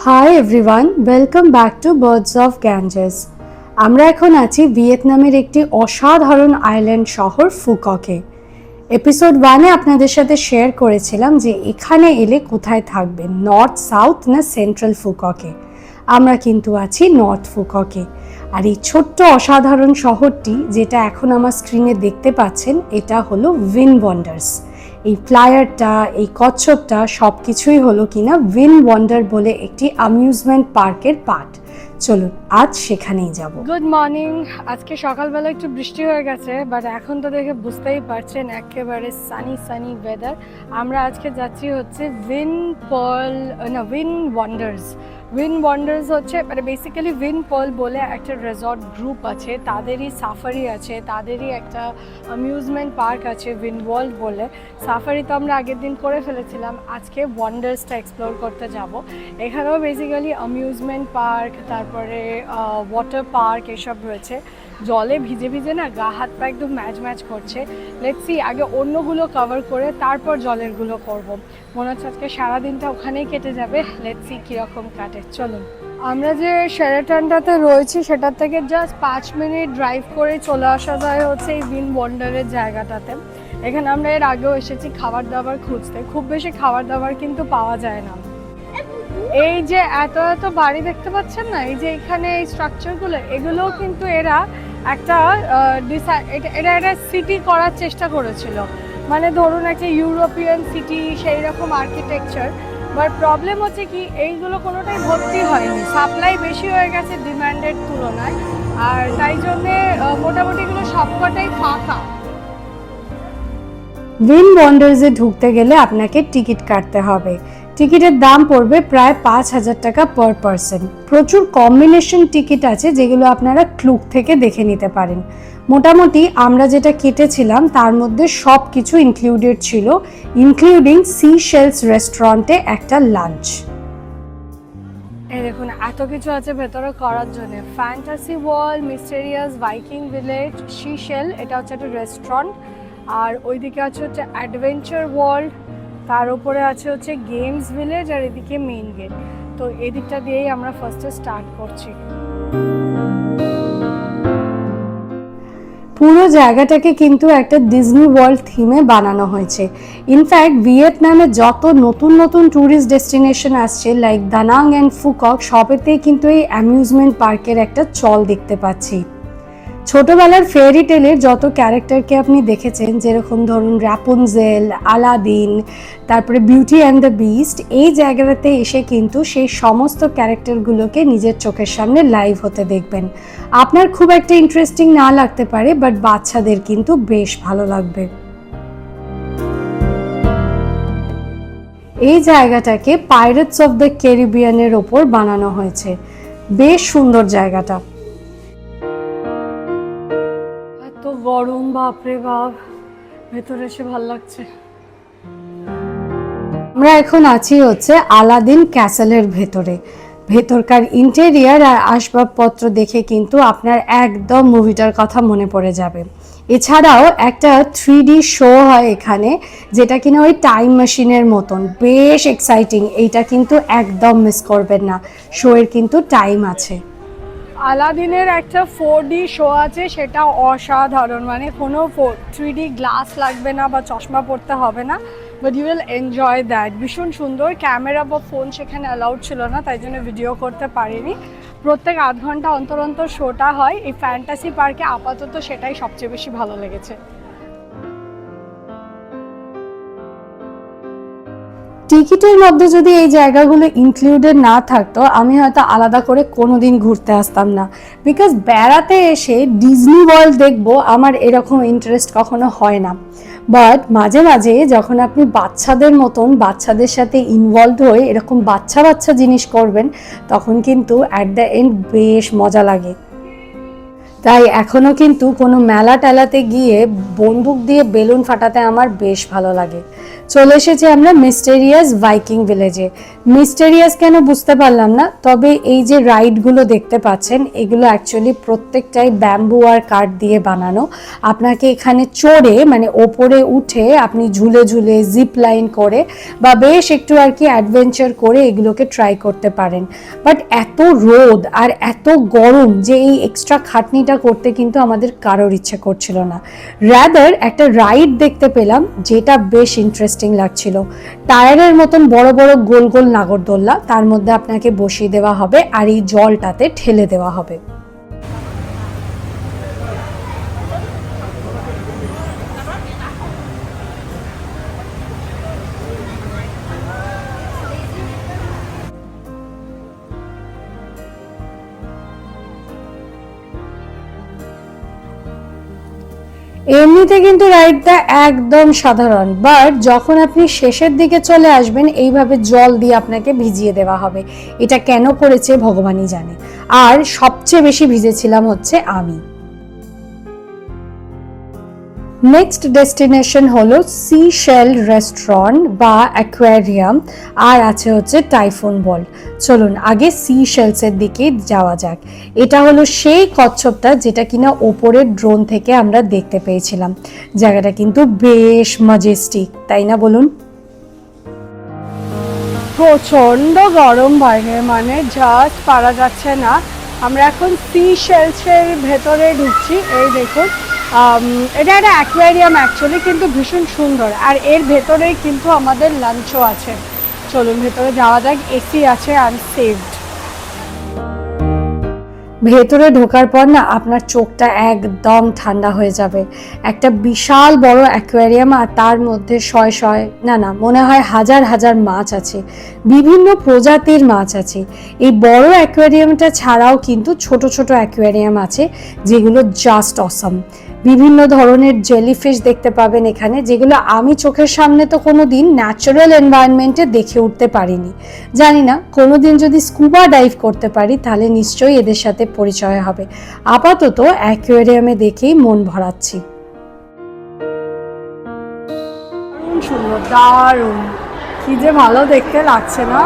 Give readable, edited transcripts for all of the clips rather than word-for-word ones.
Hi everyone, welcome back to birds of Ganges. আমরা এখন আছি ভিয়েতনামের একটি অসাধারণ আইল্যান্ড শহর ফুককে। এপিসোড 1-এ আপনাদের সাথে শেয়ার করেছিলাম যে এখানে এলে কোথায় থাকবেন, নর্থ, সাউথ না সেন্ট্রাল ফুককে। আমরা কিন্তু আছি নর্থ ফুককে। আর এই ছোট্ট অসাধারণ শহরটি যেটা এখন আমার স্ক্রিনে দেখতে পাচ্ছেন, এটা হলো উইন্ড ওয়ান্ডার্স। এই ফ্লায়ারটা, এই কচ্ছপটা সব কিছুই হলো কিনা উইন্ড ওয়ান্ডার বলে একটি অ্যামিউজমেন্ট পার্কের পার্ট। চলুন আজ সেখানেই যাব। Good morning. আজকে সকালবেলা একটু বৃষ্টি হয়ে গেছে, বাট এখন তো দেখে বুঝতেই পারছেন একেবারে সানি ওয়েদার। আমরা আজকে যাচ্ছি হচ্ছে উইন্ড ওয়ান্ডার্স হচ্ছে মানে বেসিক্যালি উইন্ড পার্ল বলে একটা রিসর্ট গ্রুপ আছে, তাদেরই সাফারি আছে, তাদেরই একটা অ্যামিউজমেন্ট পার্ক আছে উইন্ড ওয়ার্ল্ড বলে। সাফারি তো আমরা আগের দিন করে ফেলেছিলাম, আজকে ওয়ান্ডার্সটা এক্সপ্লোর করতে যাব। এখানেও বেসিক্যালি অ্যামিউজমেন্ট পার্ক, তারপরে ওয়াটার পার্ক এসব রয়েছে। জলে ভিজে ভিজে না গা হাত পা একদম ম্যাচ করছে। লেটস সি, আগে অন্যগুলো কভার করে তারপর জলেরগুলো করব। মনে হচ্ছে আজকে সারাদিনটা ওখানেই কেটে যাবে। লেটস সি কীরকম কাটে। চলুন, আমরা যে শেরাটনটাতে রয়েছি সেটার থেকে জাস্ট 5 মিনিট ড্রাইভ করে চলে আসা যায় হচ্ছে এই উইন্ড ওয়ান্ডারের জায়গাটাতে। এখানে আমরা এর আগেও এসেছি খাবার দাবার খুঁজতে, খুব বেশি খাবার দাবার কিন্তু পাওয়া যায় না। এই যে এত বাড়ি দেখতে পাচ্ছেন না, এই যে এখানে এই স্ট্রাকচারগুলো, এগুলোও কিন্তু এরা একটা এটা সিটি করার চেষ্টা করেছিল। মানে ধরুন একটা ইউরোপিয়ান সিটি, সেই রকম আর্কিটেকচার। বাট প্রবলেম হচ্ছে কি, এইগুলো কোনোটাই ভর্তি হয়নি, সাপ্লাই বেশি হয়ে গেছে ডিমান্ডের তুলনায়, আর তাই জন্যে মোটামুটি এগুলো সবকটাই ফাঁকা। উইন্ড ওয়ান্ডার্সে ঢুকতে গেলে আপনাকে টিকিট কাটতে হবে। টিকিটের দাম পড়বে প্রায় 5,000 টাকা পার পারসন। প্রচুর কম্বিনেশন টিকিট আছে যেগুলো আপনারা ক্লুক থেকে দেখে নিতে পারেন। মোটামুটি আমরা যেটা কেটেছিলাম তার মধ্যে সব কিছু ইনক্লুডেড ছিল, ইনক্লুডিং সি শেলস রেস্টুরেন্টে একটা লাঞ্চ। এই দেখুন এত কিছু আছে ভেতরে করার জন্য। Fantasy world, mysterious Viking village, sea shell, এটা হচ্ছে একটা রেস্টুরেন্ট। আর ওইদিকে আছে হচ্ছে অ্যাডভেঞ্চার ওয়ার্ল্ড, তার উপরে আছে হচ্ছে গেমস ভিলেজ, আর এদিকে মেইন গেট। তো এদিকটা দিয়েই আমরা ফার্স্টে স্টার্ট করছি। পুরো জায়গাটাকে কিন্তু একটা ডিজনি ওয়ার্ল্ড থিমে বানানো হয়েছে। ইনফ্যাক্ট ভিয়েতনামে যত নতুন ট্যুরিস্ট ডেস্টিনেশন আসছে লাইক দানাং অ্যান্ড ফুকক, সবেতেই কিন্তু এই অ্যামিউজমেন্ট পার্কের একটা চল দেখতে পাচ্ছি। ছোটবেলার ফেয়ারি টেলের যত ক্যারেক্টারকে আপনি দেখেছেন, যেরকম ধরুন র্যাপুনজেল, আলাদিন, তারপরে বিউটি অ্যান্ড দ্য বিস্ট, এই জায়গাটাতে এসে কিন্তু সেই সমস্ত ক্যারেক্টারগুলোকে নিজের চোখের সামনে লাইভ হতে দেখবেন। আপনার খুব একটা ইন্টারেস্টিং না লাগতে পারে, বাট বাচ্চাদের কিন্তু বেশ ভালো লাগবে। এই জায়গাটাকে পাইরেটস অফ দ্য ক্যারিবিয়ানের ওপর বানানো হয়েছে। বেশ সুন্দর জায়গাটা। গরম, বাপরে বাপ, ভেতরে এসে ভাল লাগছে। আমরা এখন আছি হচ্ছে আলাদিন ক্যাসেলের ভেতরে। ভেতরকার ইন্টেরিয়ার আর আসবাবপত্র দেখে কিন্তু আপনার একদম মুভিটার কথা মনে পড়ে যাবে। এছাড়াও একটা 3D শো হয় এখানে, যেটা কিনা ওই টাইম মেশিনের মতন, বেশ এক্সাইটিং। এইটা কিন্তু একদম মিস করবেন না, শো এর কিন্তু টাইম আছে। আলাদিনের একটা 4D শো আছে, সেটা অসাধারণ। মানে কোনো 3D গ্লাস লাগবে না বা চশমা পড়তে হবে না, but you will enjoy that. ভীষণ সুন্দর। ক্যামেরা বা ফোন সেখানে অ্যালাউড ছিল না, তাই জন্য ভিডিও করতে পারিনি। প্রত্যেক আধ ঘন্টা অন্তর শোটা হয় এই ফ্যান্টাসি পার্কে। আপাতত সেটাই সবচেয়ে বেশি ভালো লেগেছে। টিকিটের মধ্যে যদি এই জায়গাগুলো ইনক্লুডেড না থাকতো, আমি হয়তো আলাদা করে কোনোদিন ঘুরতে আসতাম না। বিকজ বেড়াতে এসে ডিজনি ওয়ার্ল্ড দেখবো, আমার এরকম ইন্টারেস্ট কখনো হয় না। বাট মাঝে মাঝে যখন আপনি বাচ্চাদের মতন বাচ্চাদের সাথে ইনভলভ হয়ে এরকম বাচ্চা জিনিস করবেন, তখন কিন্তু অ্যাট দ্য এন্ড বেশ মজা লাগে। তাই এখনো কিন্তু কোনো মেলা টেলাতে গিয়ে বন্দুক দিয়ে বেলুন ফাটাতে আমার বেশ ভালো লাগে। চলে এসেছি আমরা মিস্টেরিয়াস ভাইকিং ভিলেজে। মিস্টেরিয়াস কেন বুঝতে পারলাম না, তবে এই যে রাইডগুলো দেখতে পাচ্ছেন এগুলো অ্যাকচুয়ালি প্রত্যেকটাই ব্যাম্বু আর কাঠ দিয়ে বানানো। আপনাকে এখানে চড়ে মানে ওপরে উঠে আপনি ঝুলে ঝুলে জিপ লাইন করে বা বেশ একটু আর কি অ্যাডভেঞ্চার করে এগুলোকে ট্রাই করতে পারেন। বাট এত রোদ আর এত গরম যে এই এক্সট্রা খাটনিটা করতে কিন্তু আমাদের কারোর ইচ্ছে করছিল না। রাদার একটা রাইড দেখতে পেলাম যেটা বেশ ইন্টারেস্টিং লাগছিল। টায়ারের মতন বড় বড় গোল গোল নাগরদোল্লা, তার মধ্যে আপনাকে বসিয়ে দেওয়া হবে আর এই জলটাতে ঠেলে দেওয়া হবে। এমনিতে কিন্তু রাইডটা একদম সাধারণ, বাট যখন আপনি শেষের দিকে চলে আসবেন এইভাবে জল দিয়ে আপনাকে ভিজিয়ে দেওয়া হবে। এটা কেন করেছে ভগবানই জানে। আর সবচেয়ে বেশি ভিজেছিলাম হচ্ছে আমি। নেক্সট ডেস্টিনেশন হলো সি শেল রেস্টুরেন্ট বা অ্যাকোয়ারিয়াম, আর আছে হচ্ছে টাইফুন ওয়ার্ল্ড। চলুন আগে সি শেলসের দিকে যাওয়া যাক। এটা হলো সেই কচ্ছপটা যেটা কিনা ওপরের ড্রোন থেকে আমরা দেখতে পেয়েছিলাম। জায়গাটা কিন্তু বেশ ম্যাজেস্টিক, তাই না বলুন? প্রচণ্ড গরম বাইরে, মানে জাস্ট পারা যাচ্ছে না। আমরা এখন সি শেলসের ভেতরে ঢুকছি। এই দেখুন, এটা একটা অ্যাকোয়ারিয়াম অ্যাকচুয়ালি, কিন্তু ভীষণ সুন্দর। আর এর ভেতরেই কিন্তু আমাদের লাঞ্চও আছে। চলুন ভেতরে যাওয়া যাক। এসি আছে, আই এম সেভড। ভেতরে ঢোকার পর না আপনার চোখটা একদম ঠান্ডা হয়ে যাবে। একটা বিশাল বড় অ্যাকোয়ারিয়াম, আর তার মধ্যে শয় শয় না মনে হয় হাজার হাজার মাছ আছে, বিভিন্ন প্রজাতির মাছ আছে। এই বড় অ্যাকোয়ারিয়ামটা ছাড়াও কিন্তু ছোট ছোট অ্যাকোয়ারিয়াম আছে যেগুলো জাস্ট অসাম। বিভিন্ন ধরনের জেলিফিশ দেখতে পাবেন এখানে, যেগুলো আমি চোখের সামনে তো কোনো দিন ন্যাচারাল এনভায়রনমেন্টে দেখে উঠতে পারিনি। জানি না কোনো দিন যদি স্কুবা ডাইভ করতে পারি তাহলে নিশ্চয়ই এদের সাথে পরিচয় হবে। আপাতত অ্যাকোয়ারিয়ামে দেখেই মন ভরাচ্ছি। দারুণ সুন্দর, দারুণ, কি যে ভালো দেখতে লাগছে না।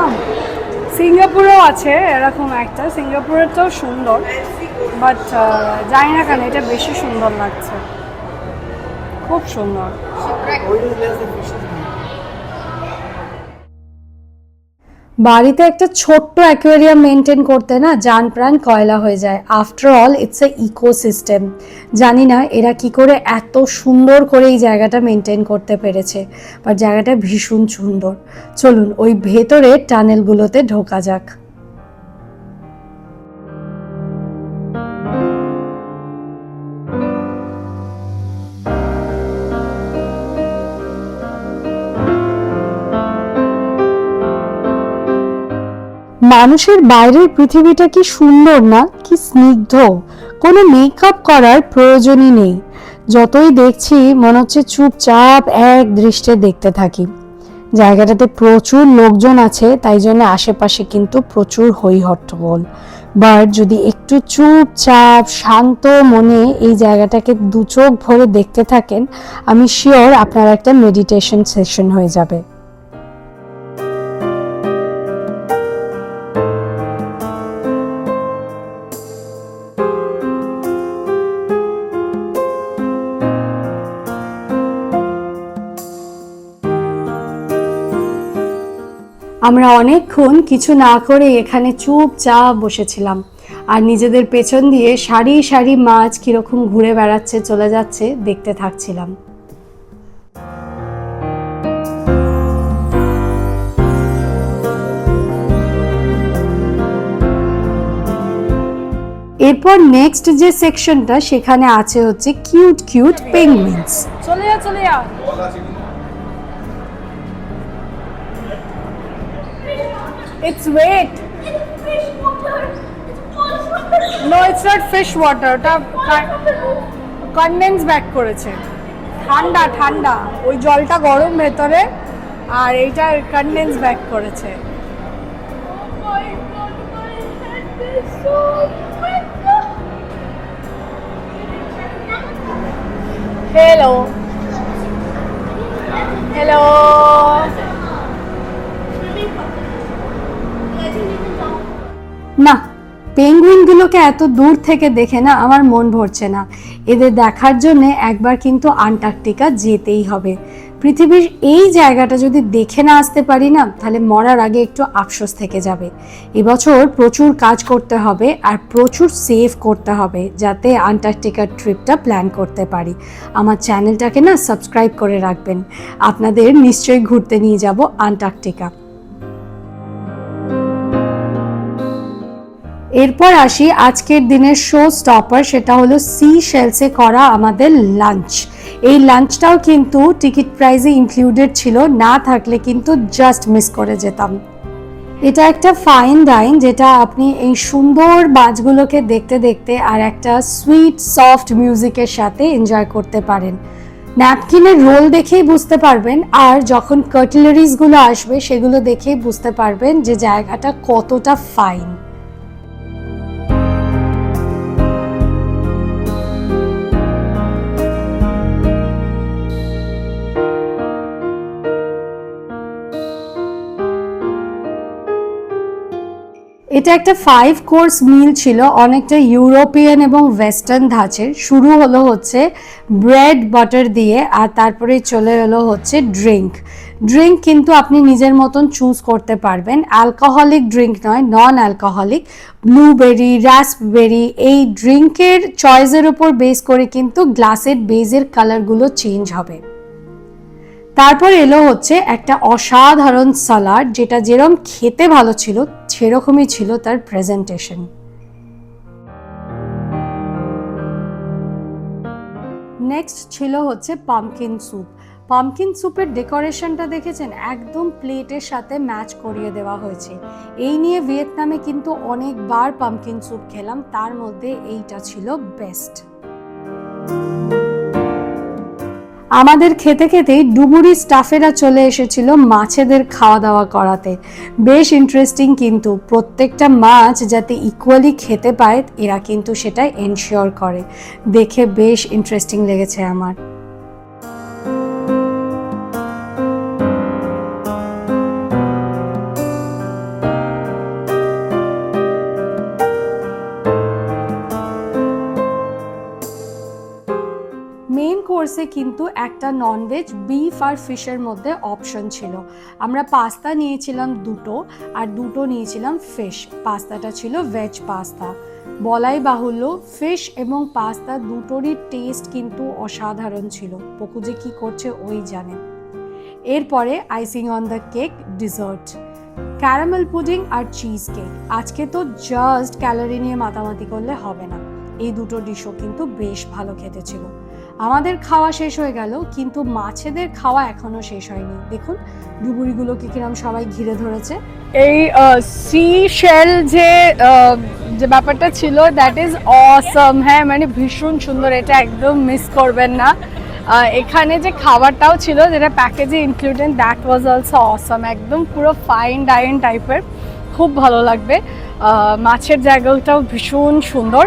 সিঙ্গাপুরেও আছে এরকম একটা, সিঙ্গাপুরেরটাও সুন্দর, বাট জানি না কেন এটা বেশি সুন্দর লাগছে, খুব সুন্দর। বাড়িতে একটা ছোট্ট অ্যাকোয়ারিয়াম মেনটেন করতে না জান প্রাণ কয়লা হয়ে যায়। After all it's a ecosystem. জানি না এরা কি করে এত সুন্দর করে এই জায়গাটা মেনটেন করতে পেরেছে, বাট জায়গাটা ভীষণ সুন্দর। চলুন ওই ভেতরে টানেলগুলোতে ঢোকা যাক। মানুষের বাইরের পৃথিবীটা কি সুন্দর না, কি স্নিগ্ধ। কোনো মেকআপ করার প্রয়োজনই নেই। যতই দেখছি মনে হচ্ছে চুপচাপ এক দৃষ্টে দেখতে থাকি। জায়গাটাতে প্রচুর লোকজন আছে, তাই জন্য আশেপাশে কিন্তু প্রচুর হই হট্টগোল। বাট যদি একটু চুপচাপ শান্ত মনে এই জায়গাটাকে দু চোখ ভরে দেখতে থাকেন, আমি শিওর আপনার একটা মেডিটেশন সেশন হয়ে যাবে। আমরা অনেকক্ষণ কিছু না করে এখানে চুপচাপ বসেছিলাম, আর নিজেদের পেছন দিয়ে সারি সারি মাছ কিরকম ঘুরে বেড়াচ্ছে চলে যাচ্ছে দেখতে থাকছিলাম। এরপর নেক্সট যে সেকশনটা সেখানে আছে হচ্ছে কিউট কিউট পেঙ্গুইনস। চলে যা চলে যা। It's wet. No, it's not fish water. ওটা কনডেন্স ব্যাক করেছে। ঠান্ডা ঠান্ডা, ওই জলটা গরম ভেতরে, আর এইটা কনডেন্স ব্যাক করেছে। Hello hello. না, পেঙ্গুইনগুলোকে এত দূর থেকে দেখে না আমার মন ভরছে না। এদের দেখার জন্য একবার কিন্তু আন্টার্কটিকা যেতেই হবে। পৃথিবীর এই জায়গাটা যদি দেখে না আসতে পারি না, তাহলে মরার আগে একটু আফসোস থেকে যাবে। এবছর প্রচুর কাজ করতে হবে আর প্রচুর সেভ করতে হবে, যাতে আন্টার্কটিকার ট্রিপটা প্ল্যান করতে পারি। আমার চ্যানেলটাকে না সাবস্ক্রাইব করে রাখবেন। আপনাদের নিশ্চয়ই ঘুরতে নিয়ে যাব আন্টার্কটিকা। এরপর আসি আজকের দিনের শো স্টপার, সেটা হলো সি শেলসে করা আমাদের লাঞ্চ। এই লাঞ্চটাও কিন্তু টিকিট প্রাইসে ইনক্লুডেড ছিল, না থাকলে কিন্তু জাস্ট মিস করে যেতাম। এটা একটা ফাইন ডাইন, যেটা আপনি এই সুন্দর মাছগুলোকে দেখতে দেখতে আর একটা সুইট সফট মিউজিকের সাথে এনজয় করতে পারেন। ন্যাপকিনের রোল দেখেই বুঝতে পারবেন, আর যখন কাটলারিজগুলো আসবে সেগুলো দেখেই বুঝতে পারবেন যে জায়গাটা কতটা ফাইন। এটা একটা 5 কোর্স মিল ছিল, অনেকটা ইউরোপিয়ান এবং ওয়েস্টার্ন ধাঁচের। শুরু হলো হচ্ছে ব্রেড বাটার দিয়ে, আর তারপরে চলে এলো হচ্ছে ড্রিঙ্ক কিন্তু আপনি নিজের মতন চুজ করতে পারবেন। অ্যালকোহলিক ড্রিঙ্ক নয়, নন অ্যালকোহলিক। ব্লুবেরি, রাস্পবেরি, এই ড্রিঙ্কের চয়েসের উপর বেস করে কিন্তু গ্লাসের বেজের কালারগুলো চেঞ্জ হবে। তারপর এলো হচ্ছে একটা অসাধারণ সালাড, যেটা যেরকম খেতে ভালো ছিল সেরকমই ছিল তার প্রেজেন্টেশন। নেক্সট ছিল হচ্ছে পামকিন স্যুপ। পামকিন স্যুপের ডেকোরেশনটা দেখেছেন, একদম প্লেটের সাথে ম্যাচ করিয়ে দেওয়া হয়েছে। এই নিয়ে ভিয়েতনামে কিন্তু অনেকবার পামকিন স্যুপ খেলাম, তার মধ্যে এইটা ছিল বেস্ট। আমাদের খেতে খেতেই ডুবুরি স্টাফেরা চলে এসেছিল মাছেদের খাওয়া দাওয়া করাতে। বেশ ইন্টারেস্টিং, কিন্তু প্রত্যেকটা মাছ যাতে ইকুয়ালি খেতে পায় এরা কিন্তু সেটা এনশিওর করে। দেখে বেশ ইন্টারেস্টিং লেগেছে আমার। মেইন কোর্সে কিন্তু একটা ননভেজ বিফ আর ফিশের মধ্যে অপশন ছিল। আমরা পাস্তা নিয়েছিলাম দুটো, আর দুটো নিয়েছিলাম ফিশ। পাস্তাটা ছিল ভেজ পাস্তা। বলাই বাহুল্য, ফিশ এবং পাস্তা দুটোরই টেস্ট কিন্তু অসাধারণ ছিল। পকু যে কী করছে ওই জানে। এরপরে icing on the cake dessert, caramel pudding আর চিজ কেক। আজকে তো জাস্ট ক্যালোরি নিয়ে মাতামাতি করলে হবে না, এই দুটো ডিশও কিন্তু বেশ ভালো খেতে ছিল। আমাদের খাওয়া শেষ হয়ে গেল, কিন্তু মাছেদের খাওয়া এখনো শেষ হয়নি। দেখুন ডুবুরিগুলোকে কিরম সবাই ঘিরে ধরেছে। এই সি শেল যে ব্যাপারটা ছিল, দ্যাট ইজ অসম। হ্যাঁ, মানে ভীষণ সুন্দর, এটা একদম মিস করবেন না। এখানে যে খাবারটাও ছিল যেটা প্যাকেজে ইনক্লুডেড, দ্যাট ওয়াজ অলসো অসম। একদম পুরো ফাইন ডাইন টাইপের, খুব ভালো লাগবে। মাছের জায়গাটাও ভীষণ সুন্দর।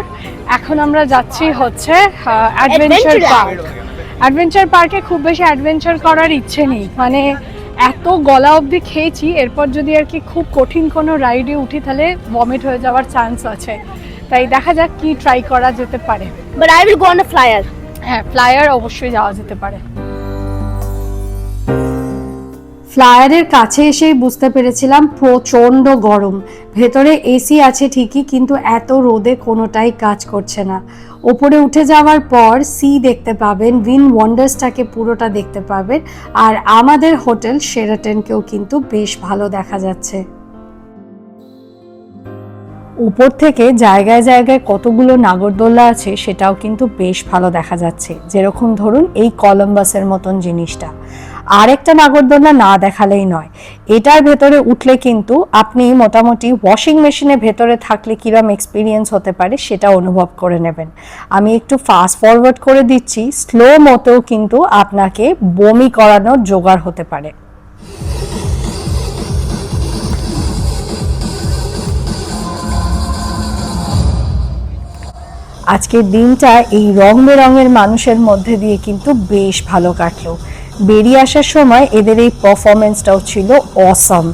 এখন আমরা যাচ্ছি হচ্ছে অ্যাডভেঞ্চার পার্ক। অ্যাডভেঞ্চার পার্কে খুব বেশি অ্যাডভেঞ্চার করার ইচ্ছে নেই, মানে এত গলা অবধি খেয়েছি, এরপর যদি আর কি খুব কঠিন কোনো রাইডে উঠি তাহলে ভমিট হয়ে যাওয়ার চান্স আছে। তাই দেখা যাক কি ট্রাই করা যেতে পারে। But I will go on a flyer. হ্যাঁ, ফ্লায়ার অবশ্যই যাওয়া যেতে পারে। ফ্লায়ারের কাছে এসেই বুঝতে পেরেছিলাম প্রচণ্ড গরম। ভেতরে এসি আছে ঠিকই, কিন্তু এত রোদে কোনোটাই কাজ করছে না। ওপরে উঠে যাওয়ার পর সি দেখতে পাবেন, উইন্ড ওয়ান্ডার্সটাকে পুরোটা দেখতে পাবেন, আর আমাদের হোটেল শেরাটনকেও কিন্তু বেশ ভালো দেখা যাচ্ছে। উপর থেকে জায়গায় জায়গায় কতগুলো নাগরদোল্লা আছে সেটাও কিন্তু বেশ ভালো দেখা যাচ্ছে। যেরকম ধরুন এই কলম্বাসের মতন জিনিসটা, আর একটা নাগরদোল্লা না দেখালেই নয়। এটার ভেতরে উঠলে কিন্তু আপনি মোটামুটি ওয়াশিং মেশিনের ভেতরে থাকলে কিরম এক্সপিরিয়েন্স হতে পারে সেটা অনুভব করে নেবেন। আমি একটু ফাস্ট ফরওয়ার্ড করে দিচ্ছি, স্লো মতেও কিন্তু আপনাকে বমি করানোর জোগাড় হতে পারে। আজকের দিনটা এই রং বেরঙের মানুষের মধ্যে দিয়ে কিন্তু বেশ ভালো কাটলো। বেরিয়ে আসার সময় এদের এই পারফরমেন্সটাও ছিল অসম।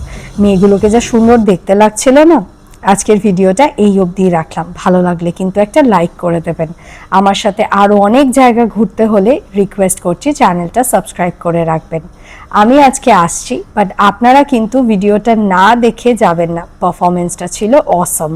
মেয়েগুলোকে যা সুন্দর দেখতে লাগছিল না। আজকের ভিডিওটা এই অবধি রাখলাম, ভালো লাগলে কিন্তু একটা লাইক করে দেবেন। আমার সাথে আরও অনেক জায়গা ঘুরতে হলে রিকোয়েস্ট করছি চ্যানেলটা সাবস্ক্রাইব করে রাখবেন। আমি আজকে আসছি, বাট আপনারা কিন্তু ভিডিওটা না দেখে যাবেন না, পারফরমেন্সটা ছিল অসম।